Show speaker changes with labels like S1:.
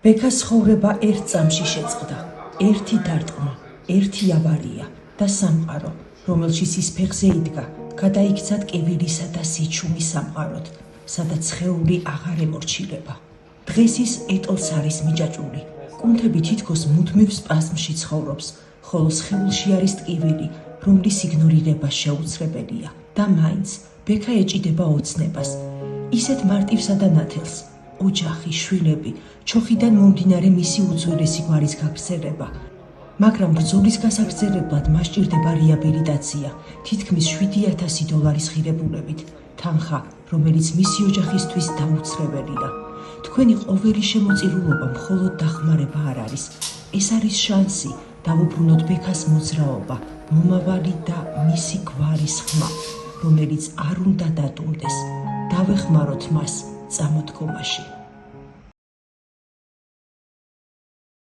S1: ბექას ცხოვრება ერთ წამში შეწყდა, ერთი დარტყმა, ერთი ავარია და სამყარო, რომელშიც ის ფეხზე იდგა, გადაიქცა ტკივილისა და სიჩუმის სამყაროდ, სადაც სხეული აღარ ემორჩილება. დღეს ის ეტოლს არის მიჯაჭვული, კუნთები თითქოს მუდმივ სპაზმში ცხოვრობს, ხოლო სხეულში არის ტკივილი, რომლის იგნორირება შეუძლებელია. და მაინც ბექა ეჭიდება ოცნებას, ისეთ მარტივსა და ნათელს, ოჯახი, შვილები, ჩოხიდან მომდინარე მისი უძველესი გვარის გაგრძელება. მაგრამ ბრძოლის გასაგრძელებლად მას სჭირდება რეაბილიტაცია, თითქმის $7,000 ღირებულებით, თანხა, რომელიც მისი ოჯახისთვის დაუცრებელია. თქვენი ყოველი შემოწირულობა მხოლოდ დახმარება არ არის. ეს არის შანსი, დავუბრუნოთ ბექას მოძრაობა, მომავალი და მისი გვარის ხმა, რომელიც არ უნდა დატუმდეს. დავეხმაროთ მას წამოდგომაში.